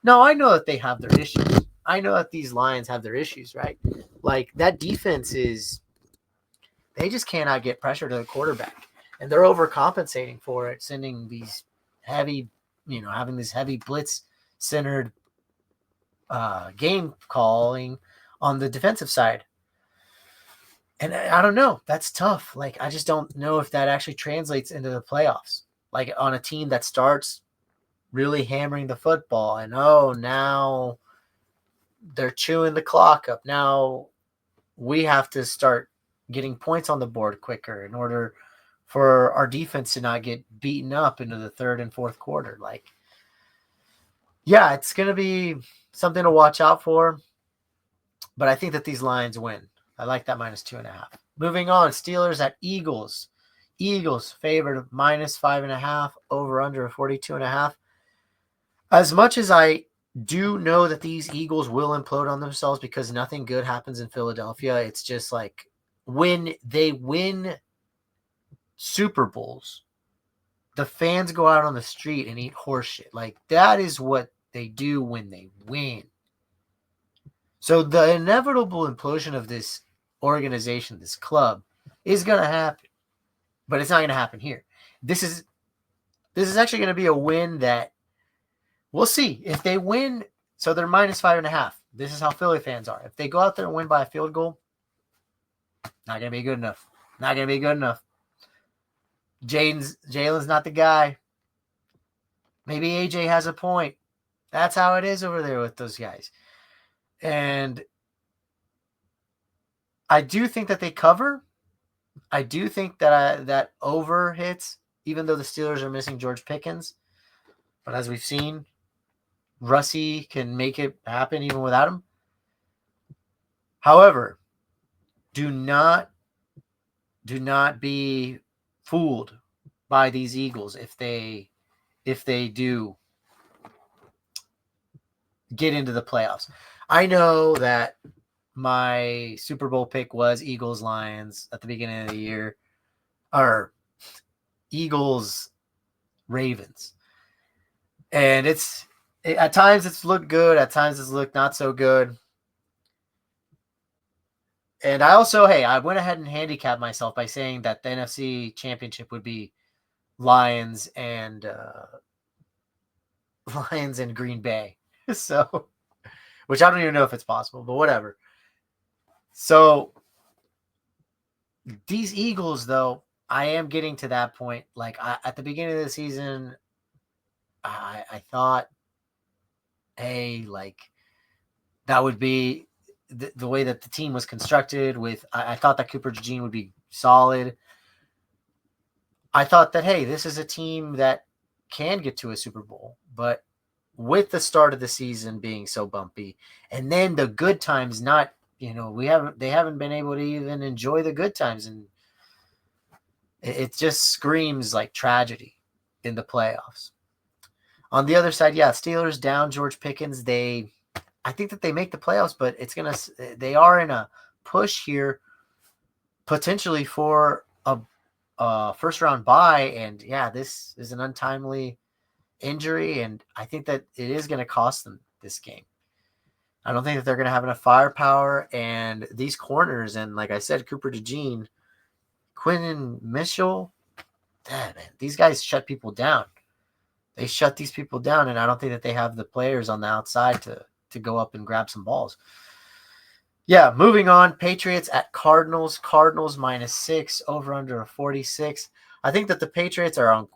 no, I know that they have their issues. I know that these Lions have their issues, right? Like, that defense they just cannot get pressure to the quarterback. And they're overcompensating for it, sending these heavy, having this heavy blitz-centered game calling on the defensive side. And I don't know. That's tough. Like, I just don't know if that actually translates into the playoffs. Like, on a team that starts really hammering the football, and now they're chewing the clock up. Now we have to start getting points on the board quicker in order for our defense to not get beaten up into the third and fourth quarter. Like, yeah, it's going to be something to watch out for, but I think that these Lions win. I like that -2.5. Moving on, Steelers at Eagles. Eagles favored -5.5, over under 42.5. As much as I do know that these Eagles will implode on themselves because nothing good happens in Philadelphia, it's just like when they win Super Bowls, the fans go out on the street and eat horse shit. Like, that is what they do when they win. So the inevitable implosion of this organization, this club, is going to happen. But it's not going to happen here. This is actually going to be a win that we'll see. If they win, so they're -5.5. This is how Philly fans are. If they go out there and win by a field goal, not going to be good enough. Not going to be good enough. Jalen's not the guy. Maybe AJ has a point. That's how it is over there with those guys. And I do think that they cover. I do think that that over hits, even though the Steelers are missing George Pickens. But as we've seen, Russie can make it happen even without him. However, do not be fooled by these Eagles if they do get into the playoffs. I know that my Super Bowl pick was Eagles-Lions at the beginning of the year, or Eagles-Ravens. And at times it's looked good, at times it's looked not so good. And I also, I went ahead and handicapped myself by saying that the NFC Championship would be Lions and Green Bay. So, which I don't even know if it's possible, but whatever. So, these Eagles, though, I am getting to that point. Like, at the beginning of the season, I thought, hey, like, that would be the way that the team was constructed with, I thought that Cooper DeJean would be solid. I thought that, hey, this is a team that can get to a Super Bowl, but with the start of the season being so bumpy, and then the good times not, they haven't been able to even enjoy the good times, and it just screams like tragedy in the playoffs. On the other side, Steelers down George Pickens. I think that they make the playoffs, but they are in a push here potentially for a first round bye. And this is an untimely injury. And I think that it is going to cost them this game. I don't think that they're going to have enough firepower, and these corners, and like I said, Cooper DeJean, Quinn Mitchell, man, these guys shut people down. They shut these people down, and I don't think that they have the players on the outside to go up and grab some balls. Yeah, moving on. Patriots at Cardinals. Cardinals -6, over under a 46. I think that the Patriots are on.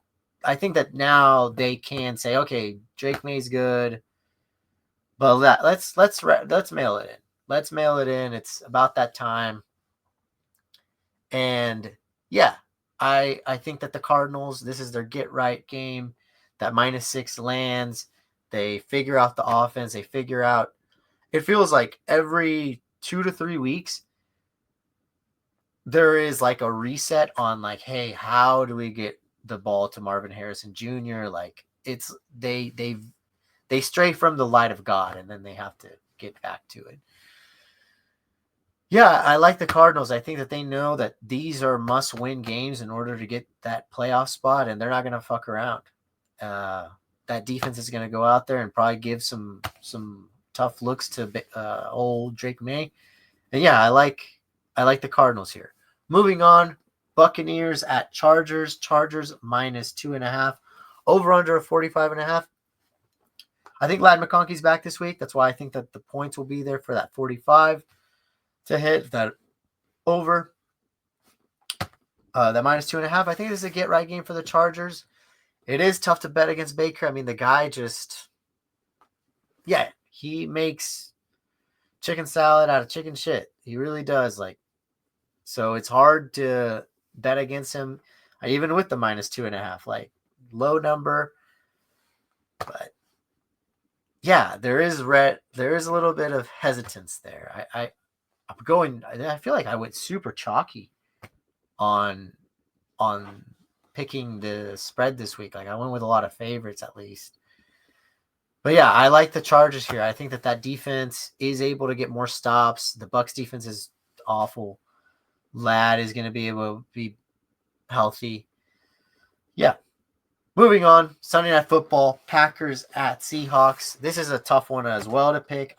I think that now they can say, okay, Drake May's good, but let's mail it in. Let's mail it in. It's about that time. And I think that the Cardinals, this is their get right game. That -6 lands. They figure out the offense. They figure out. It feels like every 2 to 3 weeks, there is like a reset on like, hey, how do we get the ball to Marvin Harrison Jr.? Like, it's they stray from the light of God, and then they have to get back to it. Yeah, I like the Cardinals. I think that they know that these are must-win games in order to get that playoff spot, and they're not going to fuck around. That defense is going to go out there and probably give some tough looks to old Drake May. And I like the Cardinals here. Moving on, Buccaneers at Chargers. Chargers -2.5. Over under a 45.5. I think Ladd McConkey's back this week. That's why I think that the points will be there for that 45 to hit that over. That -2.5. I think this is a get right game for the Chargers. It is tough to bet against Baker. I mean, the guy just, he makes chicken salad out of chicken shit. He really does. So it's hard to bet against him, even with the -2.5. Like, low number, but there is a little bit of hesitance there. I feel like I went super chalky on picking the spread this week. Like, I went with a lot of favorites at least. But I like the Chargers here. I think that defense is able to get more stops. The Bucs defense is awful. Lad is going to be able to be healthy. Yeah. Moving on, Sunday Night Football, Packers at Seahawks. This is a tough one as well to pick.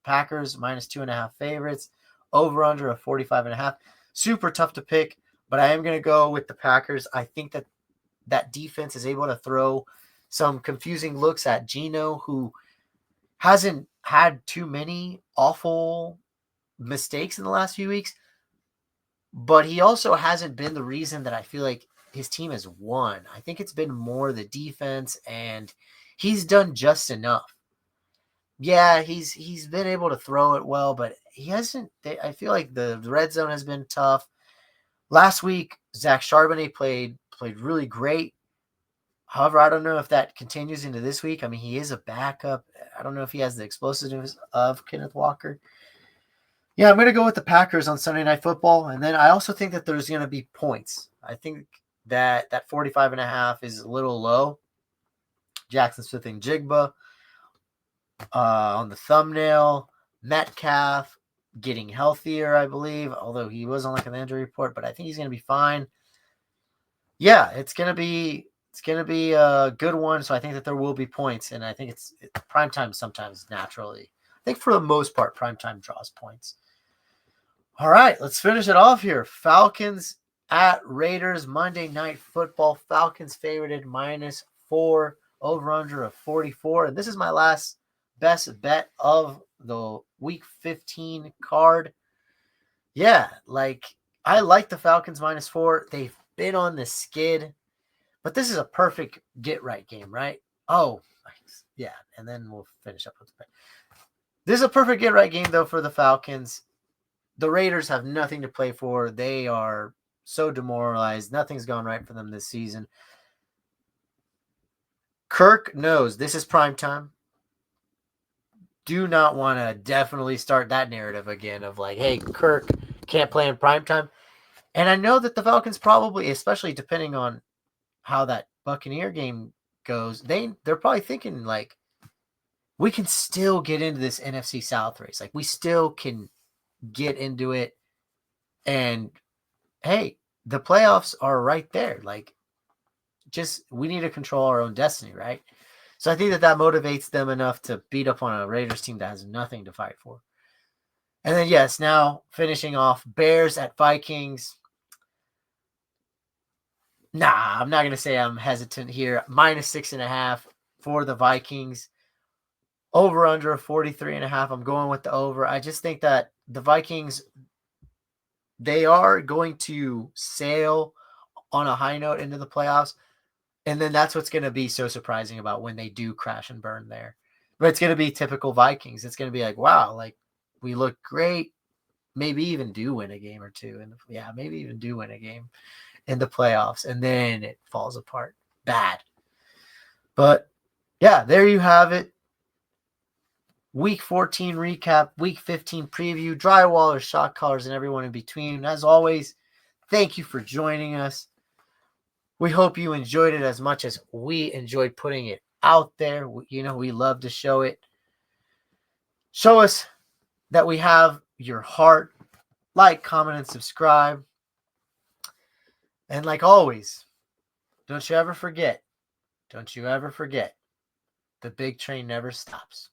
Packers -2.5 favorites, over under of 45.5. Super tough to pick, but I am going to go with the Packers. I think that defense is able to throw some confusing looks at Geno, who hasn't had too many awful mistakes in the last few weeks, but he also hasn't been the reason that I feel like his team has won. I think it's been more the defense, and he's done just enough. Yeah, he's been able to throw it well, but he hasn't. I feel like the red zone has been tough. Last week, Zach Charbonnet played really great. However, I don't know if that continues into this week. I mean, he is a backup. I don't know if he has the explosiveness of Kenneth Walker. Yeah, I'm going to go with the Packers on Sunday Night Football. And then I also think that there's going to be points. I think that 45.5 is a little low. Jackson Smith and Jigba on the thumbnail. Metcalf getting healthier, I believe, although he was on like an injury report, but I think he's going to be fine. Yeah, it's going to be a good one. So I think that there will be points, and I think it's primetime sometimes naturally. I think for the most part, primetime draws points. All right, let's finish it off here. Falcons at Raiders, Monday Night Football. Falcons favorited -4, over under of 44. And this is my last best bet of the Week 15 card. Yeah, I like the Falcons -4. They've been on the skid, but this is a perfect get-right game, right? Oh, yeah, and then we'll finish up with the bet. This is a perfect get-right game, though, for the Falcons. The Raiders have nothing to play for. They are so demoralized. Nothing's gone right for them this season. Kirk knows this is prime time. Do not want to definitely start that narrative again of like, hey, Kirk can't play in prime time. And I know that the Falcons probably, especially depending on how that Buccaneer game goes, they're probably thinking like, we can still get into this NFC South race. Like, we still can get into it. And hey, the playoffs are right there. Like, just we need to control our own destiny, right? So I think that motivates them enough to beat up on a Raiders team that has nothing to fight for. And then, yes, now finishing off, Bears at Vikings. Nah, I'm not going to say I'm hesitant here. -6.5 for the Vikings. Over under 43.5. I'm going with the over. I just think that the Vikings, they are going to sail on a high note into the playoffs. And then that's what's going to be so surprising about when they do crash and burn there. But it's going to be typical Vikings. It's going to be like, wow, like we look great. Maybe even do win a game or two. And maybe even do win a game in the playoffs. And then it falls apart bad. But yeah, there you have it. Week 14 recap, Week 15 preview, drywallers, shot callers, and everyone in between. As always, thank you for joining us. We hope you enjoyed it as much as we enjoyed putting it out there. We love to show it. Show us that we have your heart. Like, comment, and subscribe. And like always, don't you ever forget, the big train never stops.